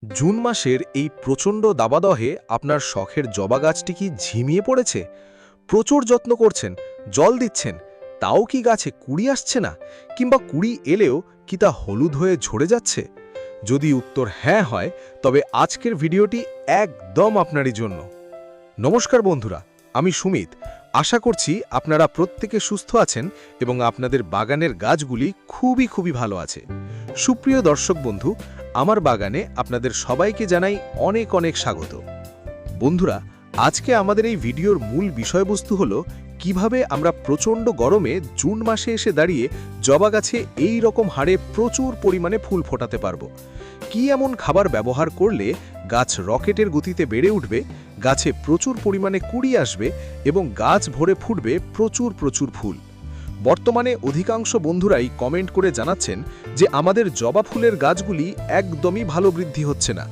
June মাসের এই প্রচণ্ড দাবাদহে আপনার শখের জবা গাছটি কি ঝিমিয়ে পড়েছে? প্রচুর যত্ন করছেন, জল দিচ্ছেন, তাও কি গাছে কুড়ি আসছে না? কিংবা কুড়ি এলেও কি তা হলুদ হয়ে ঝরে যাচ্ছে? যদি উত্তর হ্যাঁ হয়, তবে আজকের ভিডিওটি একদম আপনারই জন্য। নমস্কার বন্ধুরা, আমি সুমিত। আশা করছি আপনারা প্রত্যেকে সুস্থ আছেন এবং আপনাদের বাগানের গাছগুলি খুবই ভালো আছে। সুপ্রিয় দর্শক বন্ধু, আমার বাগানে আপনাদের সবাইকে জানাই অনেক স্বাগত। বন্ধুরা, আজকে আমাদের এই ভিডিওর মূল বিষয়বস্তু হলো কিভাবে আমরা প্রচণ্ড গরমে জুন মাসে এসে দাঁড়িয়ে জবা গাছে এই রকম হারে প্রচুর পরিমাণে ফুল ফোটাতে পারবো। কি এমন খাবার ব্যবহার করলে গাছ রকেটের গতিতে বেড়ে উঠবে, গাছে প্রচুর পরিমাণে কুড়ি আসবে এবং গাছ ভরে ফুটবে প্রচুর ফুল। বর্তমানে অধিকাংশ বন্ধুরাই কমেন্ট করে জানাচ্ছেন যে আমাদের জবা ফুলের গাছগুলি একদমই ভালো বৃদ্ধি হচ্ছে না।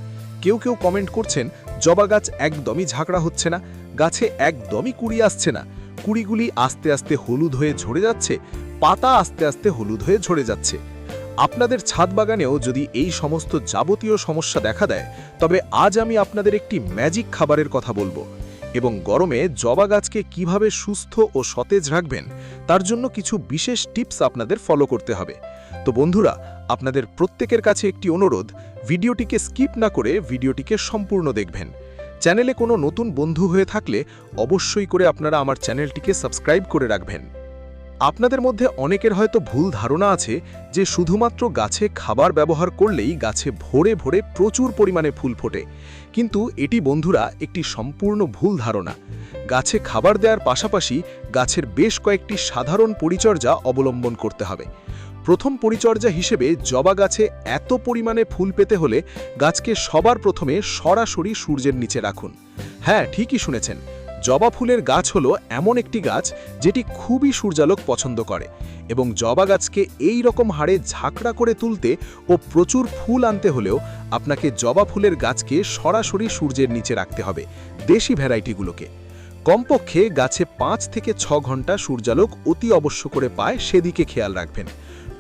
কেউ কমেন্ট করছেন জবা গাছ একদমই ঝাঁকড়া হচ্ছে না, গাছে একদমই কুড়ি আসছে না, কুড়িগুলি আস্তে হলুদ হয়ে ঝরে যাচ্ছে, পাতা আস্তে হলুদ হয়ে ঝরে যাচ্ছে। আপনাদের ছাদ বাগানেও যদি এই সমস্ত যাবতীয় সমস্যা দেখা দেয়, তবে আজ আমি আপনাদের একটি ম্যাজিক খাবারের কথা বলবো এবং গরমে জবা গাছকে কিভাবে সুস্থ ও সতেজ রাখবেন তার জন্য কিছু বিশেষ টিপস আপনাদের ফলো করতে হবে। তো বন্ধুরা, আপনাদের প্রত্যেকের কাছে একটি অনুরোধ, ভিডিওটিকে স্কিপ না করে ভিডিওটিকে সম্পূর্ণ দেখবেন। চ্যানেলে কোনো নতুন বন্ধু হয়ে থাকলে অবশ্যই করে আপনারা আমার চ্যানেলটিকে সাবস্ক্রাইব করে রাখবেন। আপনাদের মধ্যে অনেকের হয়তো ভুল ধারণা আছে যে শুধুমাত্র গাছে খাবার ব্যবহার করলেই গাছে ভরে প্রচুর পরিমাণে ফুল ফোটে, কিন্তু এটি বন্ধুরা একটি সম্পূর্ণ ভুল ধারণা। গাছে খাবার দেওয়ার পাশাপাশি গাছের বেশ কয়েকটি সাধারণ পরিচর্যা অবলম্বন করতে হবে। প্রথম পরিচর্যা হিসেবে জবা গাছে এত পরিমাণে ফুল পেতে হলে গাছকে সবার প্রথমে সরাসরি সূর্যের নিচে রাখুন। হ্যাঁ, ঠিকই শুনেছেন, জবা ফুলের গাছ হলো এমন একটি গাছ যেটি খুবই সূর্যালোক পছন্দ করে এবং জবা গাছকে এই রকম হারে ঝাঁকড়া করে তুলতে ও প্রচুর ফুল আনতে হলেও আপনাকে জবা ফুলের গাছকে সরাসরি সূর্যের নিচে রাখতে হবে, দেশি ভ্যারাইটিগুলোকে। কমপক্ষে গাছে 5 থেকে 6 ঘন্টা সূর্যালোক অতি অবশ্য করে পায় সেদিকে খেয়াল রাখবেন।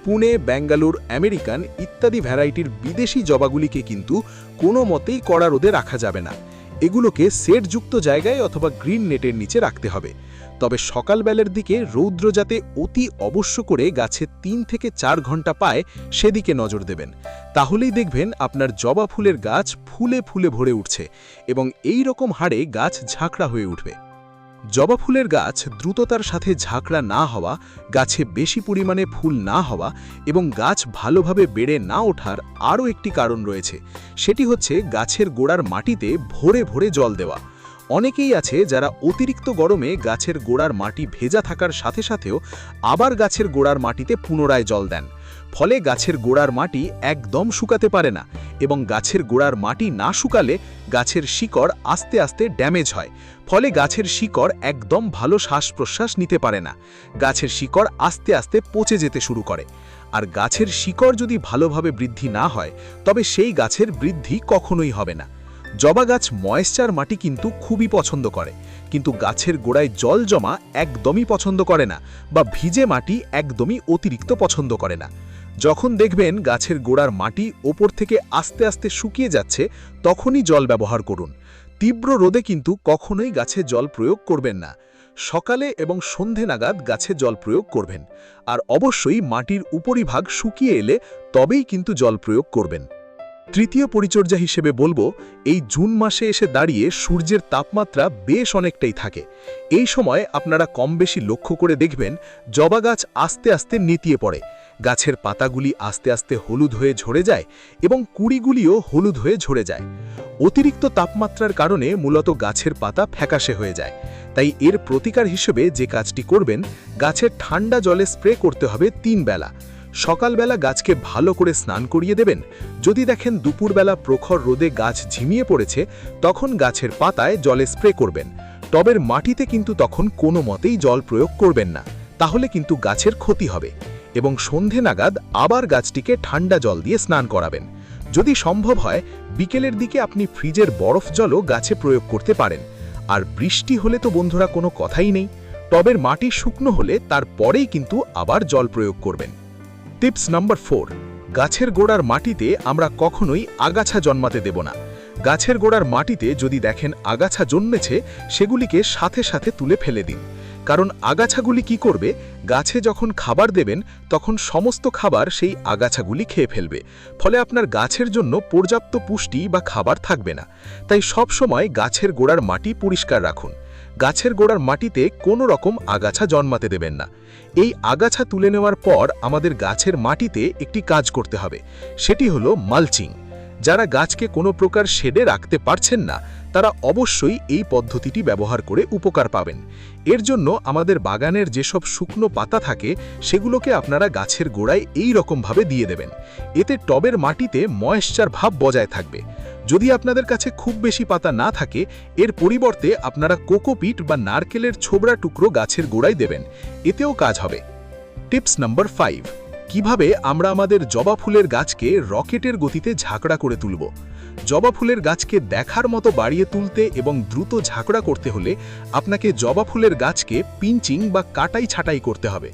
পুনে, বেঙ্গালুর, আমেরিকান ইত্যাদি ভ্যারাইটির বিদেশি জবাগুলিকে কিন্তু কোনো মতেই কড়া রোদে রাখা যাবে না। এগুলোকে সেটযুক্ত জায়গায় অথবা গ্রিন নেটের নিচে রাখতে হবে। তবে সকালবেলার দিকে রৌদ্র যাতে অতি অবশ্য করে গাছে 3 থেকে 4 ঘন্টা পায় সেদিকে নজর দেবেন। তাহলেই দেখবেন আপনার জবা ফুলের গাছ ফুলে ভরে উঠছে এবং এই রকম হারে গাছ ঝাঁকড়া হয়ে উঠবে। জবা ফুলের গাছ দ্রুততার সাথে ঝাঁকড়া না হওয়া, গাছে বেশি পরিমাণে ফুল না হওয়া এবং গাছ ভালোভাবে বেড়ে না ওঠার আরও একটি কারণ রয়েছে, সেটি হচ্ছে গাছের গোড়ার মাটিতে ভরে জল দেওয়া। অনেকেই আছে যারা অতিরিক্ত গরমে গাছের গোড়ার মাটি ভেজা থাকার সাথেও আবার গাছের গোড়ার মাটিতে পুনরায় জল দেন। ফলে গাছের গোড়ার মাটি একদম শুকাতে পারে না এবং গাছের গোড়ার মাটি না শুকালে গাছের শিকড় আস্তে ড্যামেজ হয়। ফলে গাছের শিকড় একদম ভালো শ্বাস প্রশ্বাস নিতে পারে না, গাছের শিকড় আস্তে পচে যেতে শুরু করে। আর গাছের শিকড় যদি ভালোভাবে বৃদ্ধি না হয়, তবে সেই গাছের বৃদ্ধি কখনোই হবে না। জবা গাছ ময়েশ্চার মাটি কিন্তু খুবই পছন্দ করে, কিন্তু গাছের গোড়ায় জল জমা একদমই পছন্দ করে না বা ভিজে মাটি একদমই অতিরিক্ত পছন্দ করে না। যখন দেখবেন গাছের গোড়ার মাটি ওপর থেকে আস্তে শুকিয়ে যাচ্ছে, তখনই জল ব্যবহার করুন। তীব্র রোদে কিন্তু কখনোই গাছে জল প্রয়োগ করবেন না। সকালে এবং সন্ধে নাগাদ গাছে জল প্রয়োগ করবেন, আর অবশ্যই মাটির উপরিভাগ শুকিয়ে এলে তবেই কিন্তু জল প্রয়োগ করবেন। তৃতীয় পরিচর্যা হিসেবে বলবো, এই জুন মাসে এসে দাঁড়িয়ে সূর্যের তাপমাত্রা বেশ অনেকটাই থাকে। এই সময় আপনারা কম বেশি লক্ষ্য করে দেখবেন জবা গাছ আস্তে নেতিয়ে পড়ে, গাছের পাতাগুলি আস্তে হলুদ হয়ে ঝরে যায় এবং কুড়িগুলিও হলুদ হয়ে ঝরে যায়। অতিরিক্ত তাপমাত্রার কারণে মূলত গাছের পাতা ফ্যাকাশে হয়ে যায়। তাই এর প্রতিকার হিসেবে যে কাজটি করবেন, গাছের ঠান্ডা জলে স্প্রে করতে হবে 3 বেলা। সকালবেলা গাছকে ভালো করে স্নান করিয়ে দেবেন। যদি দেখেন দুপুরবেলা প্রখর রোদে গাছ ঝিমিয়ে পড়েছে, তখন গাছের পাতায় জলে স্প্রে করবেন। টবের মাটিতে কিন্তু তখন কোনো মতেই জল প্রয়োগ করবেন না, তাহলে কিন্তু গাছের ক্ষতি হবে। এবং সন্ধে নাগাদ আবার গাছটিকে ঠান্ডা জল দিয়ে স্নান করাবেন। যদি সম্ভব হয়, বিকেলের দিকে আপনি ফ্রিজের বরফ জলও গাছে প্রয়োগ করতে পারেন। আর বৃষ্টি হলে তো বন্ধুরা কোনো কথাই নেই, টবের মাটি শুকনো হলে তারপরেই কিন্তু আবার জল প্রয়োগ করবেন। টিপস নাম্বার 4, গাছের গোড়ার মাটিতে আমরা কখনোই আগাছা জন্মাতে দেব না। গাছের গোড়ার মাটিতে যদি দেখেন আগাছা জন্মেছে, সেগুলিকে সাথে সাথে তুলে ফেলে দিন। কারণ আগাছাগুলি কি করবে, গাছে যখন খাবার দেবেন তখন সমস্ত খাবার সেই আগাছাগুলি খেয়ে ফেলবে, ফলে আপনার গাছের জন্য পর্যাপ্ত পুষ্টি বা খাবার থাকবে না। তাই সব সময় গাছের গোড়ার মাটি পরিষ্কার রাখুন। গাছের গোড়ার মাটিতে কোনো রকম আগাছা জন্মাতে দেবেন না। এই আগাছা তুলে নেওয়ার পর আমাদের গাছের মাটিতে একটি কাজ করতে হবে, সেটি হলো মালচিং। যারা গাছকে কোনো প্রকার শেডে রাখতে পারছেন না, তারা অবশ্যই এই পদ্ধতিটি ব্যবহার করে উপকার পাবেন। এর জন্য আমাদের বাগানের যেসব শুকনো পাতা থাকে, সেগুলোকে আপনারা গাছের গোড়ায় এই রকমভাবে দিয়ে দেবেন। এতে টবের মাটিতে ময়েশ্চার ভাব বজায় থাকবে। যদি আপনাদের কাছে খুব বেশি পাতা না থাকে, এর পরিবর্তে আপনারা কোকোপিট বা নারকেলের ছোবড়া টুকরো গাছের গোড়ায় দেবেন, এতেও কাজ হবে। টিপস নাম্বার 5, কিভাবে আমরা আমাদের জবা ফুলের গাছকে রকেটের গতিতে ঝাঁকড়া করে তুলব। জবা ফুলের গাছকে দেখার মতো বাড়িয়ে তুলতে এবং দ্রুত ঝাঁকড়া করতে হলে আপনাকে জবা ফুলের গাছকে পিঞ্চিং বা কাটাই ছাঁটাই করতে হবে।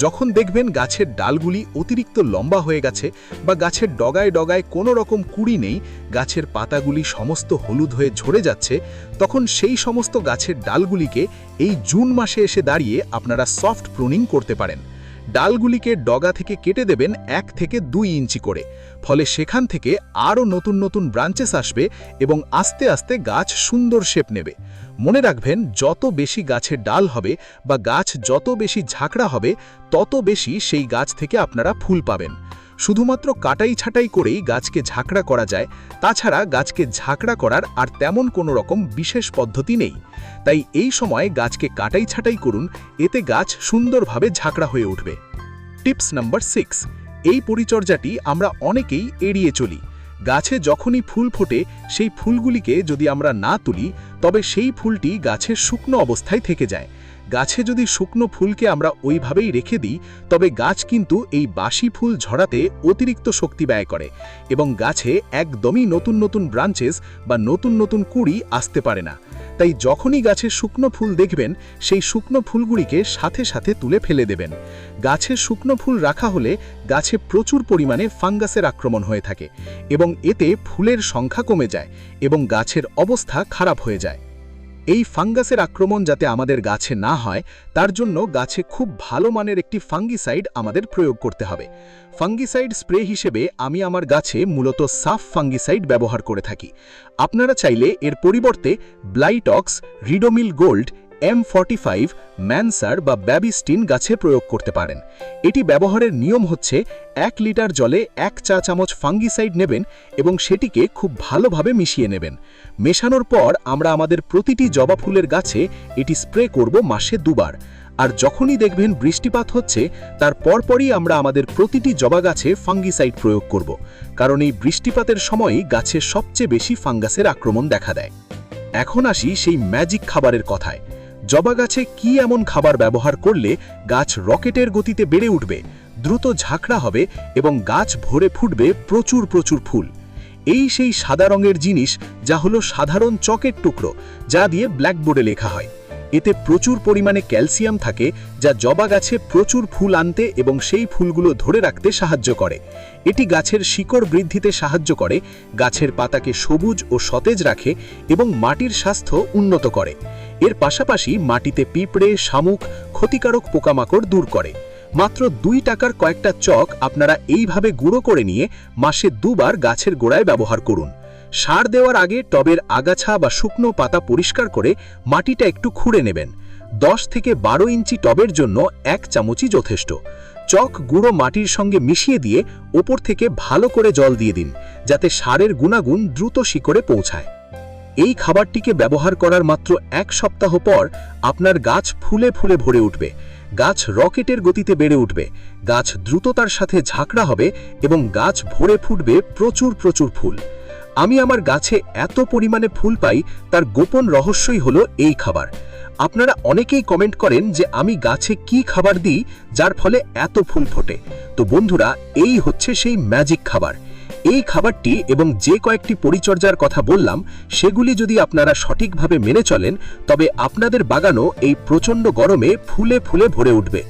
যখন দেখবেন গাছের ডালগুলি অতিরিক্ত লম্বা হয়ে গেছে বা গাছের ডগায় ডগায় কোনো রকম কুড়ি নেই, গাছের পাতাগুলি সমস্ত হলুদ হয়ে ঝরে যাচ্ছে, তখন সেই সমস্ত গাছের ডালগুলিকে এই জুন মাসে এসে দাঁড়িয়ে আপনারা সফট প্রুনিং করতে পারেন। ডালগুলিকে ডগা থেকে কেটে দেবেন 1 থেকে 2 ইঞ্চি করে, ফলে সেখান থেকে আরও নতুন নতুন ব্রাঞ্চেস আসবে এবং আস্তে আস্তে গাছ সুন্দর শেপ নেবে। মনে রাখবেন, যত বেশি গাছের ডাল হবে বা গাছ যত বেশি ঝাঁকড়া হবে, তত বেশি সেই গাছ থেকে আপনারা ফুল পাবেন। শুধুমাত্র কাটাই ছাঁটাই করেই গাছকে ঝাঁকড়া করা যায়, তাছাড়া গাছকে ঝাঁকড়া করার আর তেমন কোনো রকম বিশেষ পদ্ধতি নেই। তাই এই সময় গাছকে কাটাই ছাঁটাই করুন, এতে গাছ সুন্দরভাবে ঝাঁকড়া হয়ে উঠবে। টিপস নাম্বার 6, এই পরিচর্যাটি আমরা অনেকেই এড়িয়ে চলি। গাছে যখনই ফুল ফোটে, সেই ফুলগুলিকে যদি আমরা না তুলি, তবে সেই ফুলটি গাছের শুকনো অবস্থায় থেকে যায়। গাছে যদি শুকনো ফুলকে আমরা ওইভাবেই রেখে দিই, তবে গাছ কিন্তু এই বাসি ফুল ঝরাতে অতিরিক্ত শক্তি ব্যয় করে এবং গাছে একদমই নতুন নতুন ব্রাঞ্চেস বা নতুন নতুন কুঁড়ি আসতে পারে না। তাই যখনই গাছে শুকনো ফুল দেখবেন, সেই শুকনো ফুলগুলিকে সাথে সাথে তুলে ফেলে দেবেন। গাছে শুকনো ফুল রাখা হলে গাছে প্রচুর পরিমাণে ফাঙ্গাসের আক্রমণ হয়ে থাকে এবং এতে ফুলের সংখ্যা কমে যায় এবং গাছের অবস্থা খারাপ হয়ে যায়। এই ফাঙ্গাসের আক্রমণ যাতে আমাদের গাছে না হয়, তার জন্য গাছে খুব ভালো মানের একটি ফাঙ্গিসাইড আমাদের প্রয়োগ করতে হবে। ফাঙ্গিসাইড স্প্রে হিসেবে আমি আমার গাছে মূলত সাফ ফাঙ্গিসাইড ব্যবহার করে থাকি। আপনারা চাইলে এর পরিবর্তে ব্লাইটক্স, রিডোমিল গোল্ড, M45, ম্যানসার বা ব্যাবিস্টিন গাছে প্রয়োগ করতে পারেন। এটি ব্যবহারের নিয়ম হচ্ছে 1 লিটার জলে 1 চা চামচ ফাঙ্গিসাইড নেবেন এবং সেটিকে খুব ভালোভাবে মিশিয়ে নেবেন। মেশানোর পর আমরা আমাদের প্রতিটি জবা ফুলের গাছে এটি স্প্রে করব মাসে 2 বার। আর যখনই দেখবেন বৃষ্টিপাত হচ্ছে, তার পরপরই আমরা আমাদের প্রতিটি জবা গাছে ফাঙ্গিসাইড প্রয়োগ করব, কারণ এই বৃষ্টিপাতের সময়ই গাছে সবচেয়ে বেশি ফাঙ্গাসের আক্রমণ দেখা দেয়। এখন আসি সেই ম্যাজিক খাবারের কথায়। জবা গাছে কি এমন খাবার ব্যবহার করলে গাছ রকেটের গতিতে বেড়ে উঠবে, দ্রুত ঝাঁকড়া হবে এবং গাছ ভরে ফুটবে প্রচুর প্রচুর ফুল? এই সেই সাদা রঙের জিনিস, যা হলো সাধারণ চকের টুকরো, যা দিয়ে ব্ল্যাকবোর্ডে লেখা হয়। এতে প্রচুর পরিমাণে ক্যালসিয়াম থাকে, যা জবা গাছে প্রচুর ফুল আনতে এবং সেই ফুলগুলো ধরে রাখতে সাহায্য করে। এটি গাছের শিকড় বৃদ্ধিতে সাহায্য করে, গাছের পাতাকে সবুজ ও সতেজ রাখে এবং মাটির স্বাস্থ্য উন্নত করে। এর পাশাপাশি মাটিতে পিঁপড়ে, শামুক, ক্ষতিকারক পোকামাকড় দূর করে। মাত্র 2 টাকার কয়েকটা চক আপনারা এইভাবে গুঁড়ো করে নিয়ে মাসে 2 বার গাছের গোড়ায় ব্যবহার করুন। সার দেওয়ার আগে টবের আগাছা বা শুকনো পাতা পরিষ্কার করে মাটিটা একটু খুঁড়ে নেবেন। 10 থেকে 12 ইঞ্চি টবের জন্য 1 চামচই যথেষ্ট। চক গুঁড়ো মাটির সঙ্গে মিশিয়ে দিয়ে ওপর থেকে ভালো করে জল দিয়ে দিন, যাতে সারের গুণাগুণ দ্রুত শিকড়ে পৌঁছায়। এই খাবারটিকে ব্যবহার করার মাত্র 1 সপ্তাহ পর আপনার গাছ ফুলে ফুলে ভরে উঠবে। গাছ রকেটের গতিতে বেড়ে উঠবে, গাছ দ্রুততার সাথে ঝাঁকড়া হবে এবং গাছ ভরে ফুটবে প্রচুর প্রচুর ফুল। আমি আমার গাছে এত পরিমাণে ফুল পাই, তার গোপন রহস্যই হলো এই খাবার। আপনারা অনেকেই কমেন্ট করেন যে আমি গাছে কি খাবার দিই যার ফলে এত ফুল ফোটে। তো বন্ধুরা, এই হচ্ছে সেই ম্যাজিক খাবার। এই খাবারটি এবং যে কয়েকটি পরিচর্যার কথা বললাম, সেগুলি যদি আপনারা সঠিকভাবে মেনে চলেন, তবে আপনাদের বাগানও এই প্রচণ্ড গরমে ফুলে ফুলে ভরে উঠবে।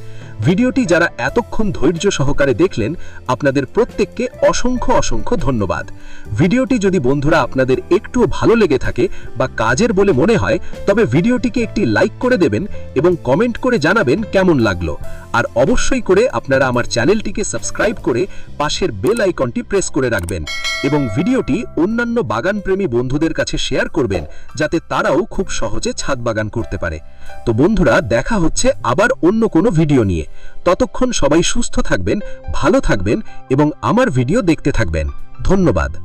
ভিডিওটি যারা এতক্ষণ ধৈর্য সহকারে দেখলেন আপনাদের প্রত্যেককে অসংখ্য অসংখ্য ধন্যবাদ। ভিডিওটি যদি বন্ধুরা আপনাদের একটুও ভালো লেগে থাকে বা কাজের বলে মনে হয় তবে ভিডিওটিকে একটি লাইক করে দেবেন এবং কমেন্ট করে জানাবেন কেমন লাগলো। আর অবশ্যই করে আপনারা আমার চ্যানেলটিকে সাবস্ক্রাইব করে পাশের বেল আইকনটি প্রেস করে রাখবেন এবং ভিডিওটি অন্যান্য বাগানপ্রেমী বন্ধুদের কাছে শেয়ার করবেন যাতে তারাও খুব সহজে ছাদ বাগান করতে পারে। তো বন্ধুরা, দেখা হচ্ছে আবার অন্য কোনো ভিডিও নিয়ে। ততক্ষণ সবাই সুস্থ থাকবেন, ভালো থাকবেন এবং আমার ভিডিও দেখতে থাকবেন। ধন্যবাদ।